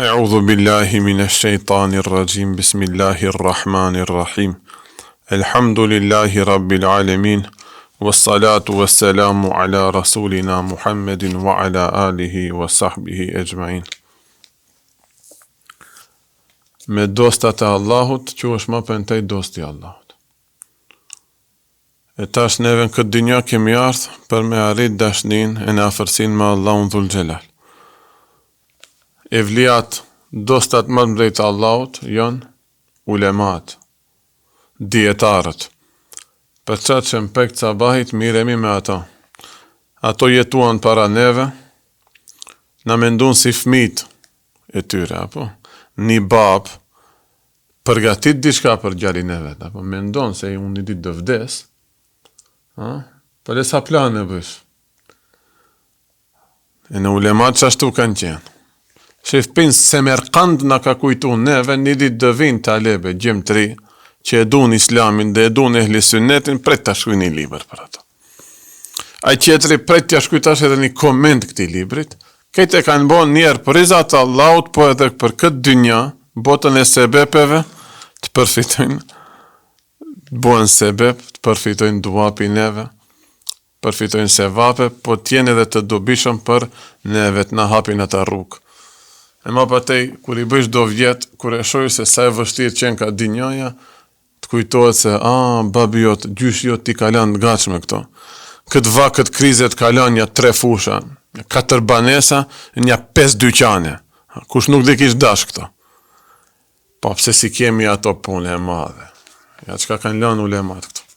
أعوذ بالله من الشيطان الرجيم بسم الله الرحمن الرحيم الحمد لله رب العالمين والصلاة والسلام على رسولنا محمد وعلى آله وصحبه أجمعين. Me dostat e Allahut, që është më pëntej dosti Allahut. E tash neve në këtë dynja kemi ardhë për me arrit dashnin e në afërsin me Allahun dhul gjelal. Evliat, dostat më të mdhejtë Allahut, janë ulemat, dietarët. Për qatë që më pekë sabahit, miremi me ata. Ato jetuan para neve, na mendun si fmit e tyre, apo? Një bab, përgatit diçka për gjalin e vetë, apo mendon se unë një ditë dë vdes, për e sa planë e bësh. E në ulemat që ashtu kanë qenë. Shef pinë Semerkand në ka kujtu neve, një ditë dë vinë talebe, gjemëtri, që edun islamin dhe edun ehli sunnetin, pret të shkuj një liber për ato. A qetri pret të shkujtash edhe një koment këti librit, këtë e kanë bon njerë për izat Allahut, po edhe për këtë dynja, botën e sebepeve, të përfitojnë, buen sebep, të përfitojnë duapi neve, përfitojnë sevape, po tjenë edhe të dobishëm për neve të në hapin ata rrugë. E ma patej, kur i bëjsh do vjetë, kur e shojë se sa e vështirë qenë ka dynjaja, të kujtohet se, babi jot, gjysh jot ti kalan të gatshme këto. Këtë va, këtë krizet kalan një 3 fusha, 4 banesa, një 5 dyqane. Kush nuk dhe kish dash këto. Po pse si kemi ato punë e madhe. Ja qka kanë lanë ulemat këto.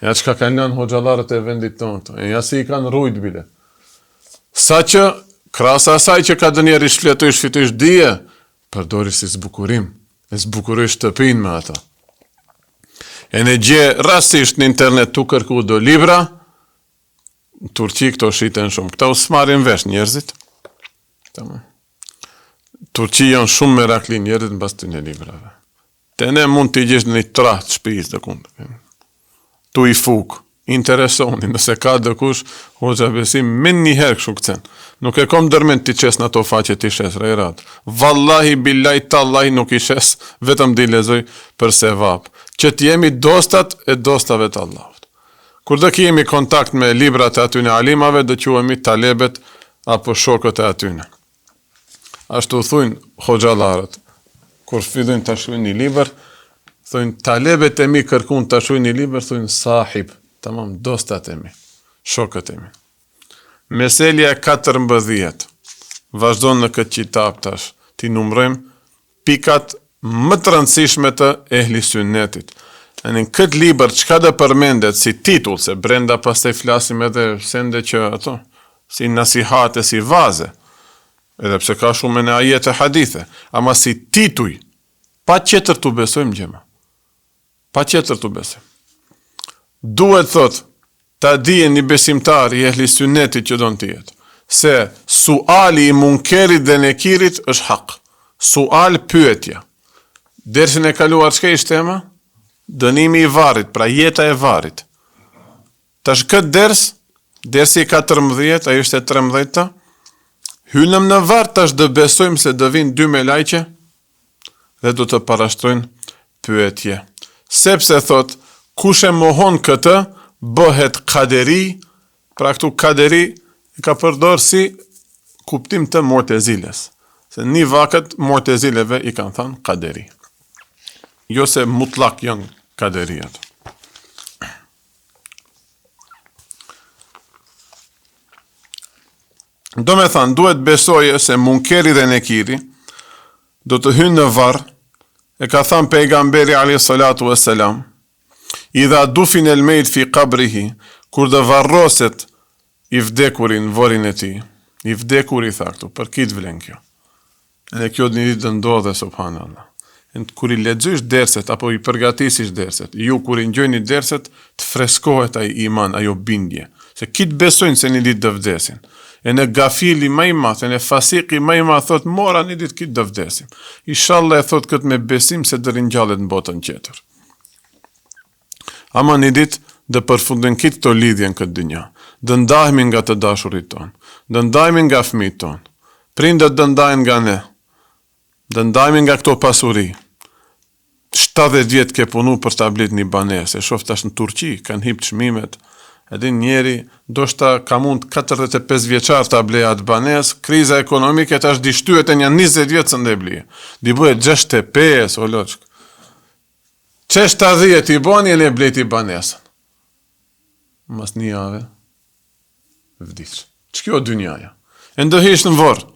Ja qka kanë lanë hoxalarët e vendit tonë këto. E ja si i kanë rujt bile. Sa që, krasa asaj që ka dënjeri shfletuj, shfituj dije, përdori si zbukurim. E zbukuruj shtëpin me ata. E në gje rasisht në internet tu kërku do libra, në Turqi këto shiten shumë. Këta u smarin vesh njerëzit. Turqi janë shumë merakli njerëzit në bas të një librave. Te ne mund t'i gjesh në një traht shpijis dhe kundë. Tu i fuk, interesoni, nëse ka dëkush, hoxha besim, min një herë këshu këcen. Nuk e kom dërmen t'i qes në ato faqe t'i shes rejrat. Vallahi, billahi, tallahi nuk i shes, vetëm t'i lezoj për sevap. Që t'jemi dostat e dostave të Allahut. Kur dhe kemi kontakt me librat e atyne alimave, dhe quemi talebet apo shokët e atyne. Ashtu thujnë hoxalarët, kur fidojnë të shuin një liber, thujnë talebet e mi kërkun të shuin një liber, thujnë sahib, tamam, dostat e mi, shokët e mi. Meselja 14, vazhdojnë në këtë qitab tash, ti numrojmë pikat më të rëndësishme të ehli sunnetit. Në këtë liber, qka dhe përmendet si titull, se brenda pas të i flasim edhe sende që ato, si nasihate, si vaze, edhe pse ka shumë në ajete hadithe, ama si tituj, pa qetër të besojmë gjema. Pa qetër të besojmë. Duhet thot, ta dije një besimtar i ehli sunnetit që do në tjetë, se suali i munkerit dhe nekirit është hak. Sual pyetja. Dersin e kaluar qka ishte ema? Dënimi i varit, pra jeta e varit. Tash këtë dersi 14, a ishte 13, hynëm në varë, tash dë besojmë se dë vinë 2 me lajqe, dhe do të parashtrojnë pyetje. Sepse thot, kush e mohon këtë, bëhet kaderi, pra këtu kaderi, ka përdorë si kuptim të Mu'teziles. Se një vakët Mu'tezileve i kanë thënë kaderi. Jo se mutlak janë kaderijat. Do me thënë, duhet besoje se munkeri dhe nekiri do të hynë në varë, e ka thënë pejgamberi alayhi salatu wassalam, idha dufin el mejt fi qabrihi, kur dhe varroset i vdekurin vorin e ti, i vdekuri thaktu, për kitë vlen kjo. E kjo një ditë ndodhe, subhanallah. Kur i lexosh derset, apo i përgatisish derset, ju kur i ngjojni derset, të freskohet ai iman, ajo bindje. Se kitë besojnë se një ditë dë vdesin. E në gafili më i madh, e në fasiki më i madh, thot, mora një ditë kitë dë vdesim. Inshallah e thot këtë me besim se dë ringjallet në botën tjetër. Ama një ditë dë përfundin kitë të lidhjen këtë dynja. Dë ndahemi nga të dashurit tonë. Dë ndahemi nga fëmijët tonë. Prindët dë ndahen nga ne. Dhe ndajmi nga këto pasuri. 70 vjetë ke punu për ta blit një banesë. E shof tash në Turqi, kanë hip çmimet. Edin njeri, do shta ka mund 45 vjeçar ta blej atë banesë, kriza ekonomike tash di shtyhet e një 20 vjetë së ndebli. Di bëhet 65, o loçk. Që 70 i bani e le bleti banesën. Mas një jave, vdiq. Që kjo dynjaja? E ndëhish në vorë.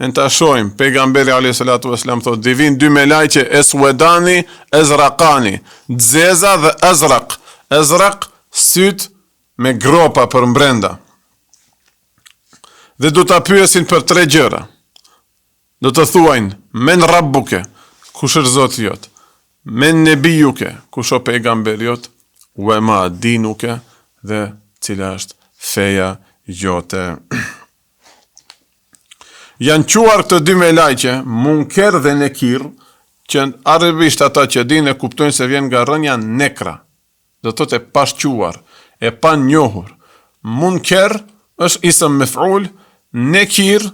E në të shojmë, pejgamberi a.s. thot, divin 2 melajqe eswedani, ezrakani, dzeza dhe ezrak. Ezrak, syt me gropa për mbrenda. Dhe do të pyesin për 3 gjëra. Do të thuajnë, men rabbuke, kush është Zoti jot? Men nebijuke, kush o pejgamberi jot? Wa ma dinuke, dhe cila është feja jote. Janë quar të 2 melajqe, munker dhe nekir, që arabisht ata që din e kuptojnë se vjen nga rënja nekra. Do të thotë e pashquar, e pa njohur. Munker është isëm mef'ul, nekir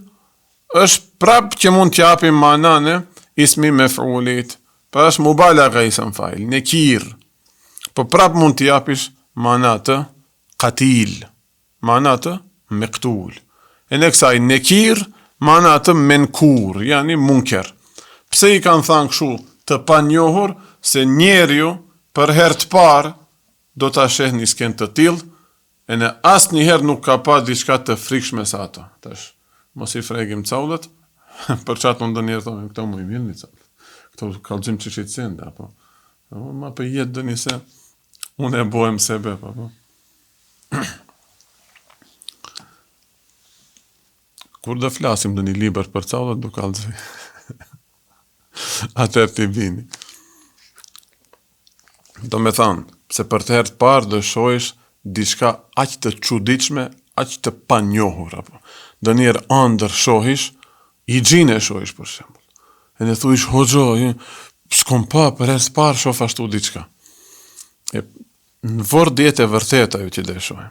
është prap që mund t'japim manane ismi mef'ulit. Pa është mubalaga isëm fa'il, nekir. Po prap mund t'japish manate qatil, manate mektul. E në kësaj nekir, manate menkur, yani munker. Pse i kanë thënë kështu të panjohur, se njeriu për herë të parë do ta sheh një skenë të tillë, e në asnjëherë nuk ka pa diçka të frikshme sa ato. Tash, mos i fregim caullët, për çat mund ndonjëherë thonë këto më i mirë caullët. Këto kallxim çishitsen apo. Ma për jetë dëni se unë e bohem sebe, apo. Kur do flasim në një libër për caullët, do kallxoj. Atër t'i bini. Do me thanë, se për të herë të parë do shohish diçka aq të çuditshme, aq të panjohur apo. Do njerë ëndër shohish, i gjinë shohish për shembull. E ne thuish hoxho, s'kom pa për herë të parë shoh ashtu diçka. E në vorë djetë e vërtet ajo që do e shohim.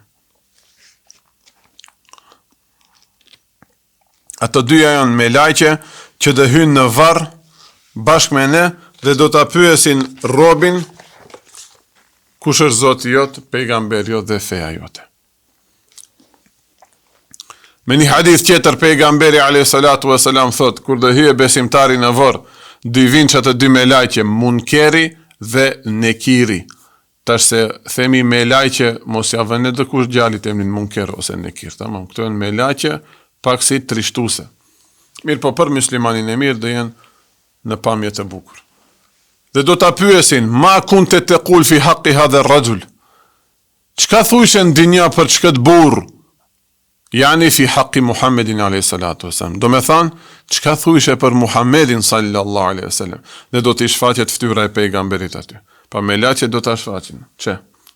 Ato dyja janë me lajqe që do hynë në varr bashkë me ne dhe do ta pyesin robin kush është Zoti jot, pejgamberi jot dhe feja jote. Me një hadith tjetër pejgamberi a.s. thot, kur do hyje besimtari në varr, dy vinë që të 2 me lajqe, munkeri dhe nekiri. Tash se themi me lajqe, mos ja vënë dhe kush gjallit e mnin munker ose nekir. Tamam, këto janë me lajqe, pak si trishtuse. Mirë po për muslimanin e mirë dhe jenë në pamje të bukur. Dhe do ta pyesin, ma kunte taqul fi haqqi hadha ar-rajul. Çka thujshe në dinja për çkët burr? Yani fi haqqi Muhammedin alayhi salatu wasalam. Do me thanë, çka thujshe për Muhammedin sallallahu alaihi wasallam? Dhe do t'i shfaqet fytyra e pejgamberit aty. Pa me laqe do t'a shfaqin.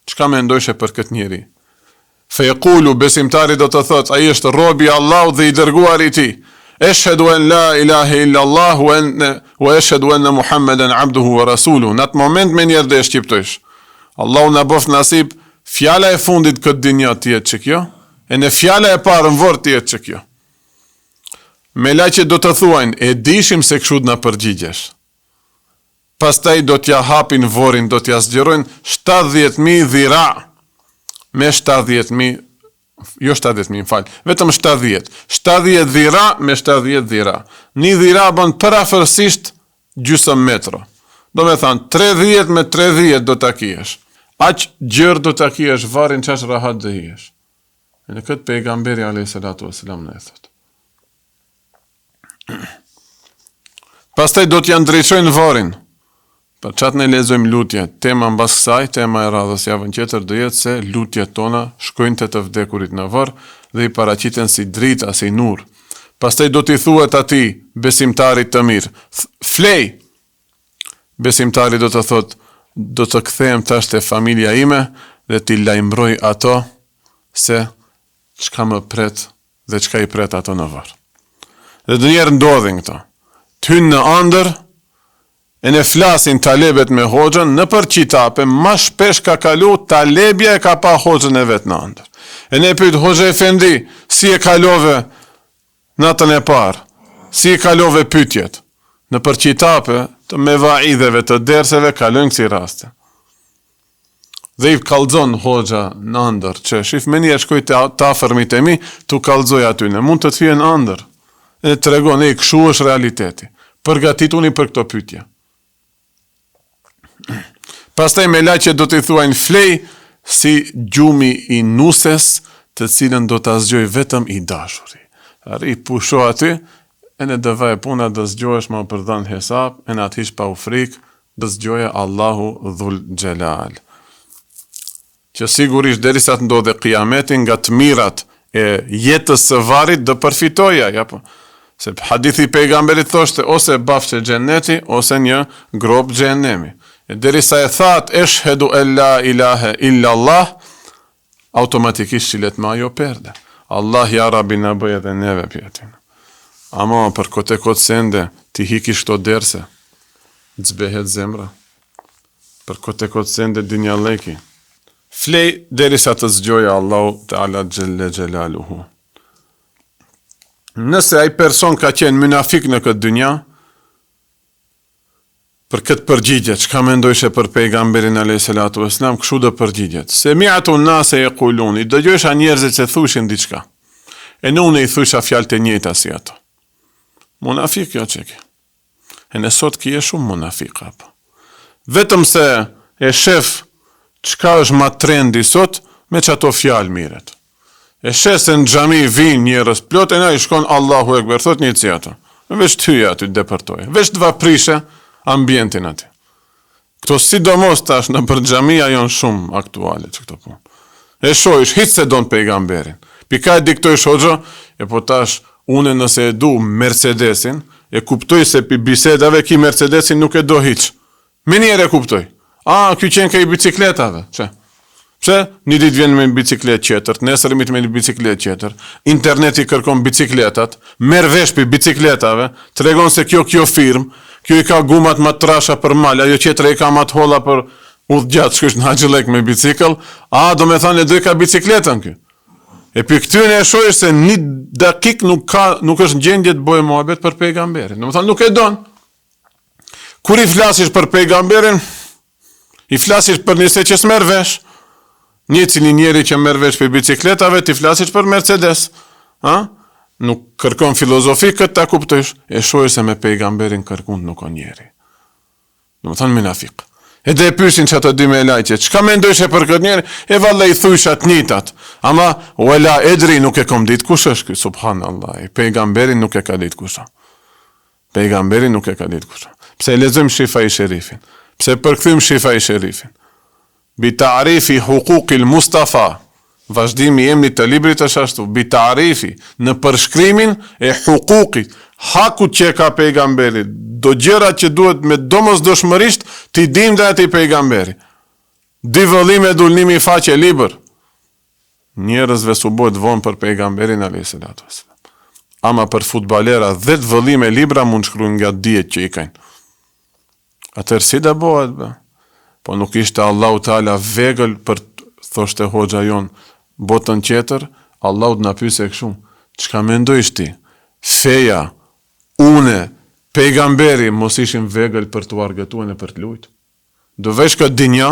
Çka mendojshe për këtë njeri? Fe yaqulu, besimtari do të thot, ai është robi Allah dhe i dërguar i tij. Eshhedu en la ilahe illa Allah wa eshhedu enne Muhammeden abduhu wa rasuluhu. Në atë moment me njerë dhe e shqiptojsh. Allahu në bof nasib, fjala e fundit këtë dinja tjetë që kjo, e në fjala e parë në vorë tjetë që kjo. Me laqe do të thuajnë, e dishim se këshud në përgjigjesh. Pastaj do t'ja hapin vorin, do t'ja zgjerojnë 70.000 dhira, me 70.000, jo 70.000 falë, vetëm 70. 70 dhira me 70 dhira. Një dhira bën parafërsisht gjysëm metro. Do me thanë, 30 me 30 do t'a kijesh. Aq gjërë do t'a kijesh, varin qash rahat dhe hijesh. E në këtë pejgamberi a.s. në e thot. Pastaj do t'ja ndrejqojnë varin. Për qatë ne lezojmë lutje, tema në bas kësaj, tema e radhës javën tjetër do jetë se lutjet tona shkojnë të vdekurit në varr dhe i paraqiten si drita, si nur. Pastaj do t'i thuhet atij besimtarit të mirë, flej. Besimtari do të thot, do të kthehem tash te familja ime dhe t'i lajmëroj ato se çka më pret dhe çka i pret ato në varr. Dhe ndonjëherë ndodhin këto. T'hynë në ëndër, e ne flasin talebet me hoxhën, në për qitape, ma shpesh ka kalu, talebja e ka pa hoxhën e vetë në ëndër. E ne pyet hoxhë efendi, si e kalove natën e parë, si e kalove pyetjet. në për qitape të mevaidheve të derseve kalojnë kësi raste. Dhe i kallëzon hoxha në ndër, që shif me njerë shkoj të afërmit e mi, tu kallëzoj aty, në mund të të fije në ndër, e të regon, e këshu është realiteti, përgatituni për këto pytje. Pastaj me la që do të i thuajnë flej, si gjumi i nuses, të cilën do të azgjoj vetëm i dashuri. Arri pusho aty, e në dëva e puna dë zgjohesh ma përdhan hesab, e në atish pa u frik, dë zgjoje Allahu dhul gjelal. Që sigurisht derisa të ndodhe kiametin nga të mirat e jetës së varit dë përfitoja, ja po. Se hadithi pejgamberit thoshte ose bafqe xheneti ose një grop xhenemi. E derisa e that eshhedu en la ilahe illa Allah, automatikisht qilet ma jo perde. Allah ja Rabi na bëj edhe neve pjetin. Ama për kote sende ti hiki shto derse, zbehet zemra. Për kote sende dinja leki. Flej derisa të zgjoja Allahu Teala Gjelle Gjelaluhu. Nëse ai person ka qenë munafik në këtë dynja, për këtë përgjigje, çka mendojshe për pejgamberin alayhis salatu vesselam, kështu do përgjigjet. Semi'atu an-nase yaqulun, i dëgjoesha njerëzit që thushin diçka. E në unë i thusha fjalë të njëjta si ato. Munafik jo çeki. E në sot ki e shumë munafika. Vetëm se e shef çka është ma trendi sot, me që ato fjalë miret. E shesë në xhami vinë njerëz plot, e na i shkon Allahu Ekber, thot një ci ato. Vesh të hyja aty depërtoje. Vesh të vaprishe ambientin aty. Këto sidomos tash në për xhamia janë shumë aktuale që këto punë. E shohish, hiç se don pejgamberin. Pika e diktoj hoxha, e po tash une nëse e du Mercedesin, e kuptoj se pi bisedave ki Mercedesin nuk e do hiç. Me njerë e kuptoj. Ky qenë ka i bicikletave, që? Pse? Një ditë vjen me biciklet qetër, nesër me një biciklet qetër, interneti kërkon bicikletat, merr vesh për bicikletave, të regon se kjo firmë, kjo i ka gumat ma trasha për mal, ajo qetër i ka ma të holla për udhëgjat, shkush në haqëlek me bicikl, do me thane do i ka bicikletën kjo. E për këtyne e shojsh se një dakik nuk është në gjendje të bojë muhabet për pejgamberin. Në më thane nuk e don. Kur i flasish për pejgamberin, i flasish për njëse që s'mer vesh, një cili njeri që merr vesh për bicikletave, ti flasish për Mercedes. Nuk kërkon filozofi këtë ta kuptojsh, e shojsh se me pejgamberin kërkund nuk o njeri. Në më thane munafik. E dhe e pyshin që ato dy me lajqe, qka me ndojsh e për këtë njeri, e valla i thujshat njëtat, ama wala edri nuk e kom dit kush është, subhanallah, pejgamberin nuk e ka dit kusha. Pejgamberin nuk e ka dit kusha. Pse lezëm shifa i sherifin, pse përkthym shifa i sherifin. Bi ta'rifi huquqil Mustafa, vazhdimi emri të librit është ashtu, bi ta'rifi, në përshkrimin e huquqit, hakut që ka pejgamberi, do gjërat që duhet me domosdoshmërisht t'i dim dhe ati pejgamberi. Dy vëllime dulnimi faqe libër. Njerëzve su bojt vonë për pejgamberin alayhis salatu vesselam. Ama për futbalera 10 vëllime libra mund shkruajnë nga dijet që i kanë. Atër si da bëhet be? Po nuk ishte Allahu Teala vegël për, thoshte hoxha jon, botën tjetër, Allahu t'na pyese kështu, çka mendojsh ti? Feja, une, pejgamberi mos ishin vegël për t'u argëtuar e për t'lujt. Do vesh këtë dinja,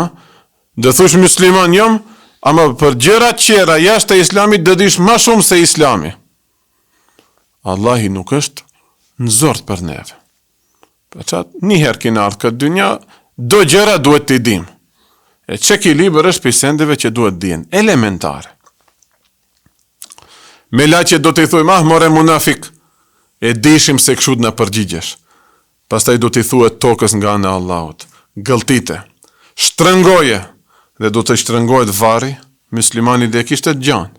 do thush musliman jam, ama për gjërat tjera jashtë e islamit do dish ma shumë se islami. Allahi nuk është në zort për neve. Për qatë njëherë kina ardhë këtë dynja, do gjëra duhet t'i dim. E që ki liber është për sendeve që duhet t'dien, elementare. Me la që do t'i thuj, more munafik, e dishim se këshut në përgjigjesh. Pastaj do t'i thuet tokës nga në Allahut, gëlltite, shtrëngoje, dhe do të shtrëngohet vari, muslimani dhe kishtet gjanë.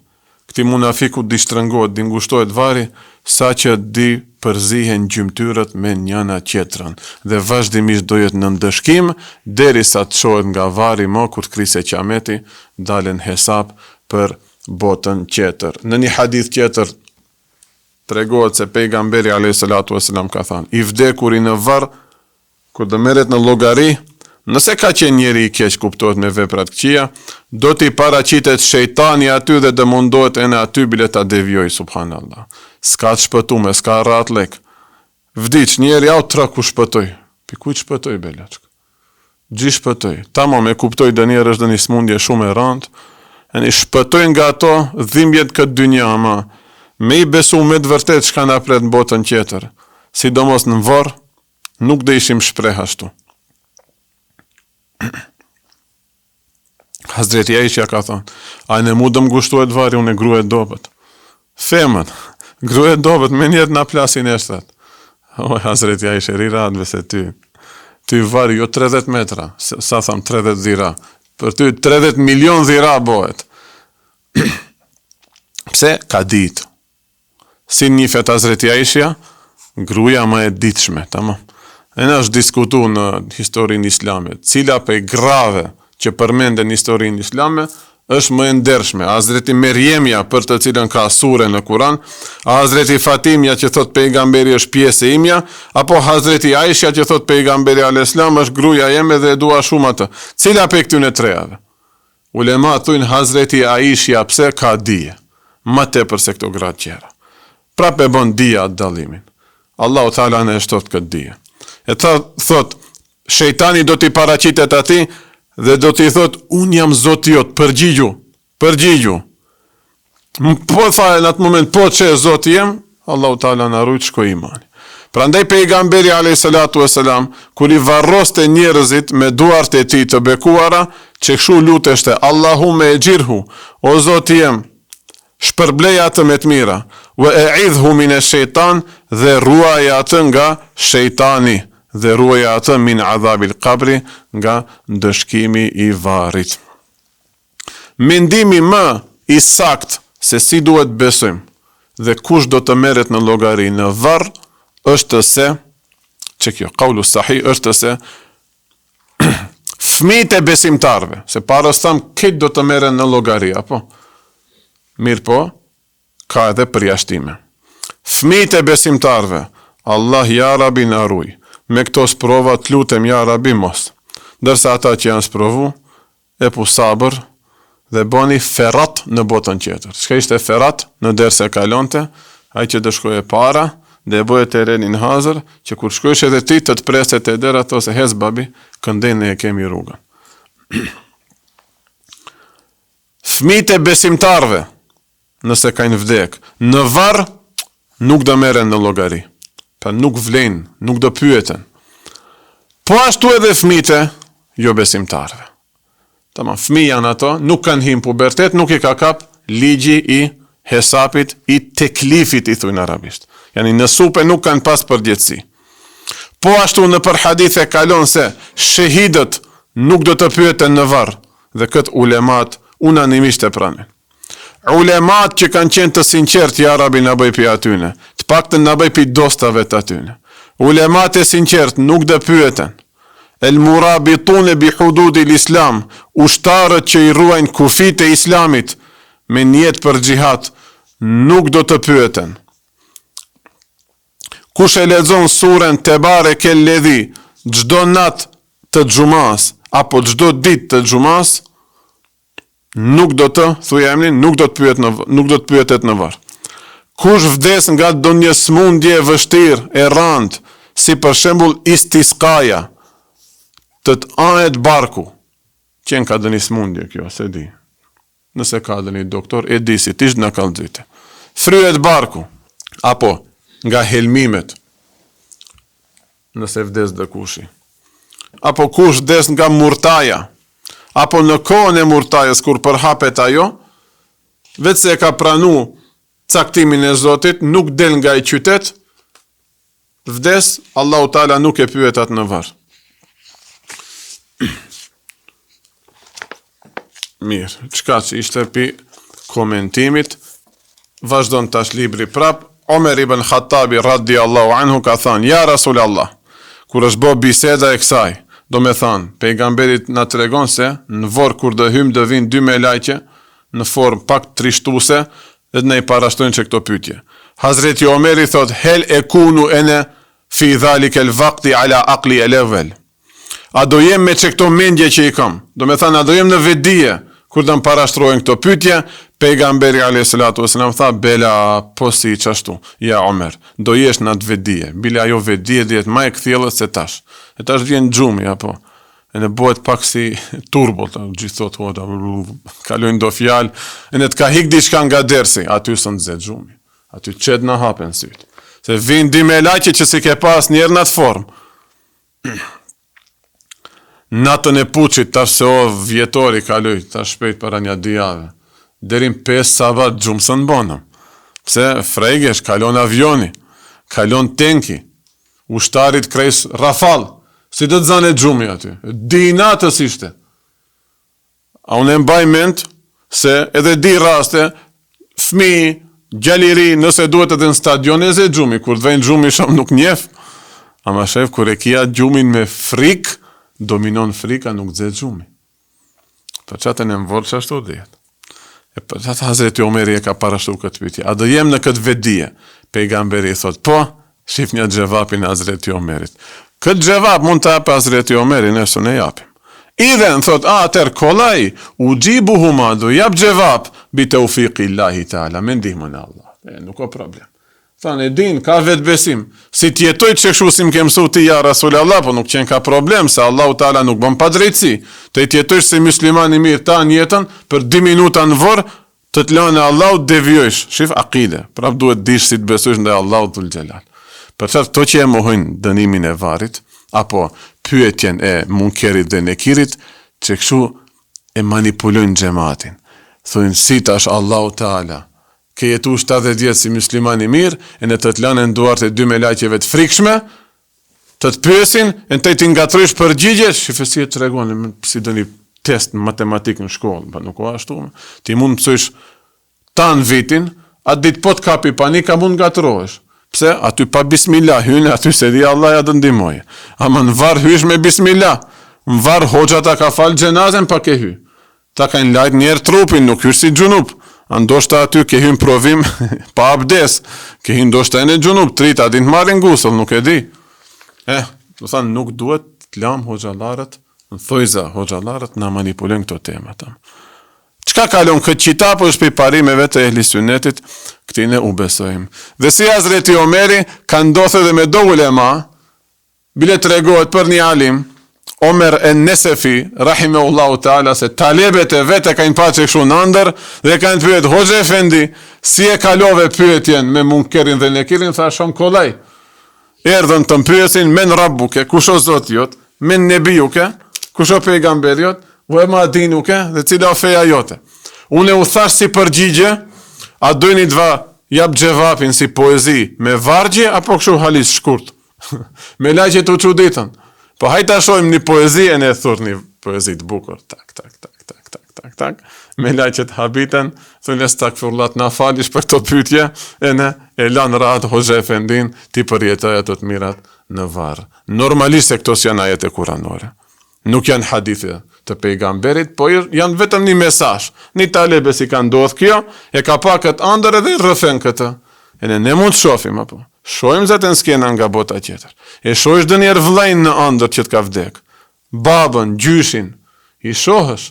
Këti munafiku di shtrëngohet, di ngushtohet vari, sa që di përzihen gjymtyrët me njëna tjetrën, dhe vazhdimisht dojet në ndëshkim, deri sa të shohet nga vari mo, kur të krise qameti, dalen hesap për botën tjetër. Në një hadith tjetër, tregohet se pejgamberi alayhis salatu vesselam ka thënë, i vdekur i në varr, kur do merret në llogari, nëse ka qenë njeri i keq kuptohet me veprat këqija, do t'i paraqitet shejtani aty dhe do mundohet e në aty bile ta devijoj, subhanallah. S'ka të shpëtume, s'ka rat lek. Vdic njeri, au tra ku shpëtoj. Pi kujt shpëtoj, belaçk? Gjish shpëtoj. Tamam, e kuptoj dhe njerë është dhe një smundje shumë e rëndë, e një shpëtoj nga ato dhimbjet këtë dynja, ama me i besu me të vërtet shka na pret në botën tjetër, sidomos në varr, nuk dhe ishim shpreh ashtu. Hazreti Aisha ka thonë, a në mu dëm gushtuet vari, unë e gruet dobet. Femën, gruet dobet, me njetë na plasin e shtat. Oj, Hazreti Aisha, riradve se ty vari, jo 30 metra, sa tham 30 dhira, për ty 30 milion dhira bohet. Pse? Ka ditë. Si një fet Hazreti Aisha, gruja më e ditshme, tamam. E në është diskutu në historinë islame, cila për grave që përmende në historinë islame, është më e ndershme. Hazreti Merjemja, për të cilën ka sure në Kur'an, Hazreti Fatimja që thot pejgamberi është pjesë e imja, apo Hazreti Aisha që thot pejgamberi a.s. është gruja jeme dhe e dua shumë atë. Cila për këtyne trejave? Ulema thujnë Hazreti Aisha pse ka dije, më tepër se këto gratë tjera. Prap e bon dija atë dallimin. Allahu Teala në e shtot këtë dije. E thot, shejtani do t'i paraqitet ati dhe do t'i thot, unë jam zoti jot, përgjigju. Po thaj në atë moment, po që e zoti jem, Allahu Teala na rujt shko imani. Prandaj pejgamberi a.s. kur i varroste njerëzit me duart e tij të bekuara, që kshu luteshte, Allahume e gjirhu, o zoti jem, shpërblej atë me të mira, wa e'idhhu min ash-shaytan, dhe ruaj atë nga shejtani, dhe ruaj atë min adhabil qabri, nga ndëshkimi i varrit. Mendimi më i sakt se si duhet besojmë dhe kush do të merret në llogari në varr është se, që kjo qaulu sahih është se fëmijët e besimtarve, se para tham këtë do të merren në llogari, apo mirë po, ka edhe përjashtime. Fëmijët e besimtarve, Allah ja Rabi na ruaj. Me këto sprova të lutem ja Rabi mos. Ndërsa ata që janë sprovu, e pu sabër dhe bani ferat në botën tjetër. Çka ishte ferat në derse kalonte, ai që do shkojë para dhe e bëhet e renin hazër, që kur shkojsh edhe ti të preset e dera ose hez babi, këndej ne e kemi rrugën. Fëmijët e besimtarve, nëse kanë vdek, në varr nuk do merren në llogari. Pa nuk vlen, nuk do pyeten. Po ashtu edhe fëmijët jo besimtarve. Tamam, fëmijë janë ato, nuk kanë him pubertet, nuk i ka kap ligji i hesapit, i teklifit i thujnë arabisht. Yani në supe nuk kanë pas përgjegjësi. Po ashtu në për hadith e kalon se shahidët nuk do të pyeten në varr, dhe kët ulemat unanimisht e pranin. Ulemat që kanë qenë të sinqert, ja Rabi na bëj pi atyne, të paktën na bëj pi dostave të atyne. Ulemat e sinqert nuk do pyeten. El murabitun bi hududi l'islam, ushtarët që i ruajnë kufit e islamit me niyet për xihad, nuk do të pyeten. Kush e lexon surën Tebareke ledhi çdo natë të xumas apo çdo ditë të xumas, nuk do të nuk do të pyetet në varr. Kush vdes nga ndonjë smundje e vështirë, e rëndë, si për shembull istisqaja, të ahet barku, qenë ka dëni smundje kjo, se di. Nëse ka dëni doktor, e di si tisht në kallëzite. Fryet barku, apo nga helmimet, nëse vdes dhe kushi. Apo kush vdes nga murtaja, apo në kohën e murtajës, kur përhapet ajo, vetë se ka pranu caktimin e Zotit, nuk del nga i qytet, vdes, Allahu Teala nuk e pyet atë në varr. Mirë, çka që ishte pi komentimit, vazhdon tash libri prap. Omer ibn Khattabi radiallahu anhu ka thënë, ja Rasul Allah, kur është bë biseda e kësaj, do me thënë, pejgamberit na tregon se në varr kur do hym do vinë 2 melajqe në formë pak trishtuse dhe ne i parashtrojnë që këto pyetje. Hazreti Omeri thot, hel e kunu ene fi dhalik el vakti ala aqli el evvel. A do jem me që këto mendje që i kam? Do me thënë, a do jem në vedije kur do më parashtrojnë këto pyetje? Pejgamberi a.s. tha, bela, po si qashtu, ja Omer, do jesh në atë vedije, bile ajo vedije dhjet ma e këthjelës se tash. E tash vjen gjumi, apo, e në bëhet pak si turbo, gjithot, kalojnë do fjalë, e në të ka hik diçka nga dersi, aty së në zetë gjumi, aty qëtë në hapen sytë. Se vinë di me laqe që si ke pas njerë në atë formë. Natën e puqit, tash se o vjetori kaloj, tash shpejt para një dijave. Derin 5 sabat gjumë së në bonëm. Pse frejgesh, kalon avioni, kalon tenki, ushtarit krejs rafal, si të zane gjumi aty. Dinatës ishte. A unë e mbaj ment, se edhe di raste, fmi, gjaliri, nëse duhet edhe në stadion e ze gjumi, kur të vejnë gjumi shumë nuk njef, ama shef, kur e kia gjumin me frik, dominon frika nuk ze gjumi. Për qatën e më vorë që ashtu dhjetë. E për atë Hazreti Omeri e ka parashtu këtë pyetje. A do jem në këtë vedije? Pejgamberi i thot, po, shif një gjevapin Hazreti Omerit. Këtë gjevap mund të apë Hazreti Omeri, nësë ne japim. Idhen, thot, atër kolaj, u gjibu humadu, jap gjevap, bite u fiqi Allahi ta'ala, me ndihmën e Allah. Nuk o problem. Thanë, e din, ka vetë besim. Si tjetoj që këshu si më ke mësu ti ja Rasul Allah, po nuk qenë ka problem, se Allahu Ta'ala nuk bën pa drejtësi. Të i tjetojsh si muslimani mirë ta njetën, për 2 minuta në vorë, të të lënë e Allahu devjojsh. Shif akide, prap duhet dish si të besojsh ndaj Allahu dhul gjelal. Për çfarë to që e mohojnë dënimin e varit, apo pyetjen e munkerit dhe nekirit, që këshu e manipulojnë xhamatin. Thojnë si tash Allahu Ta'ala ke jetu 70 vjetë si muslimani mirë, e në të të lanë në duart e 2 me laqeve të frikshme, të të pyesin, e në të të ngatrysh përgjigje, shifësi të regonë, si do një test në matematikë në shkollë, pa nuk o ashtu, ti mund mësojsh tanë vitin, atë ditë po të kapi panika, mund ngatrohesh. Pse? Aty pa bismillah, hynë, aty se di Allah ja dëndimoje. Ama në varë hysh me bismillah, në varë hoxha ta ka falë gjenazen, pa ke hy. Ta ka në lajt njerë trupin, nuk hysh si gjunup. Ndoshta aty ke hyn provim pa abdes, ke hyn ndoshta e në gjunup, trita din të marrin gusull, nuk e di. Do thanë, nuk duhet të lam hoxhallarët, në thojza hoxhallarët na manipulojnë këto tema. Çka kalon këtë qita, po është për parimeve të ehli sunnetit, këtine u besojmë. Dhe si Hazreti Omeri, ka ndodhur edhe me do ulema, bile të regohet për një alim, Omer e Nesefi, rahimehullahu ta'ala, se talebet e vete ka një pa që këshu në ndër, dhe ka një të pyet, Hoxha Efendi, si e kalove pyetjen me munkerin dhe nekirin, tha shumë kolaj. Erdhën të mpyesin, men rabbuke, kusho zot jot, men nebijuke, kusho pejgamber jot, u e ma dinuke, dhe cila o feja jote. Unë e u thash si përgjigje, a dojni dva jap gjevapin si poezi, me vargje, apo këshu halis shkurt. Me laqe të quditën. Po hajta shojmë një poezi e ne thurë një poezi të bukur, tak, me laqet habiten, thënjes takfurullat na falish për këto pyetje, e ne e lanë rahat Hoxha Efendin, ti përjetoj ato të mirat në varë. Normalisht se këto janë ajete kuranore, nuk janë hadithe të pejgamberit, po janë vetëm një mesazh. Një talebe si ka ndodhur kjo, e ka pa këtë ëndër edhe rrëfen këtë. E ne mund të shohim apo. Shojmë zatën skena nga bota tjetër. E shojsh dë njerë vllajnë në ëndër që të ka vdek. Babën, gjyshin, i shohësh.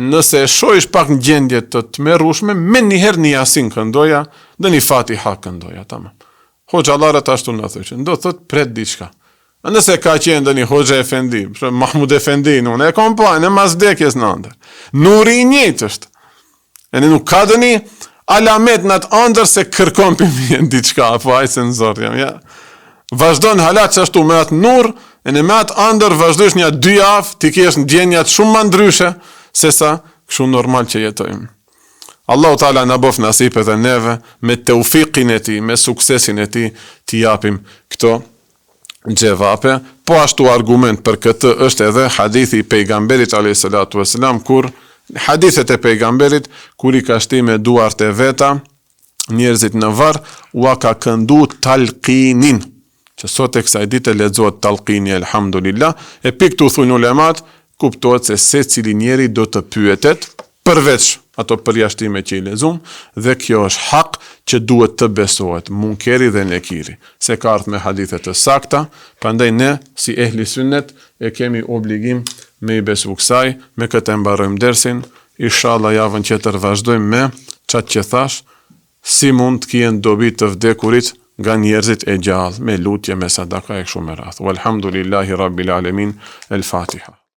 Nëse e shojsh pak në gjendje të të merrushme, me njëherë një Yasin këndoja, dhe një Fatiha këndoja, tamam. Hoxhallarët ashtu në thëshin, do thot pret diçka. Nëse ka qenë dhe një Hoxha Efendi, Mahmud Efendi, unë e kom pa, në mas vdekjes në ëndër. Nuri i njëjtë është. E nuk ka dhe një alamet në atë ëndër se kërkom për mjen diçka, apo ajë se nëzor jam, ja. Vazhdojnë halat që ashtu me atë nur, e në me atë ëndër vazhdojsh një 2 javë, ti kesh në djenjat shumë më ndryshe, se sa këshu normal që jetojmë. Allahu Ta'ala në bof nasip edhe neve, me teufikin e ti, me suksesin e ti, ti japim këto gjevape, po ashtu argument për këtë është edhe hadithi i pejgamberit a.s. kur hadithet e pejgamberit, kur i ka shti me duart e veta, njerëzit në varë, ua ka këndu talqinin, që sot e kësaj dite lexohet talqini, elhamdulillah, e piktu thunë ulemat, kuptohet se secili njeri do të pyetet, përveç ato përjashtime që i lexum, dhe kjo është hak që duhet të besohet, munkeri dhe nekiri, se ka ardhur me hadithe të sakta, prandaj ne si ehli sunnet e kemi obligim me i besu kësaj, me këtë mbarojmë dersin, inshallah javën tjetër vazhdojmë me çat që thash, si mund të kjen dobi të vdekurit nga njerëzit e gjallë, me lutje, me sadaka e kështu me radhë. Walhamdulillahi rabbil alamin. El Fatiha.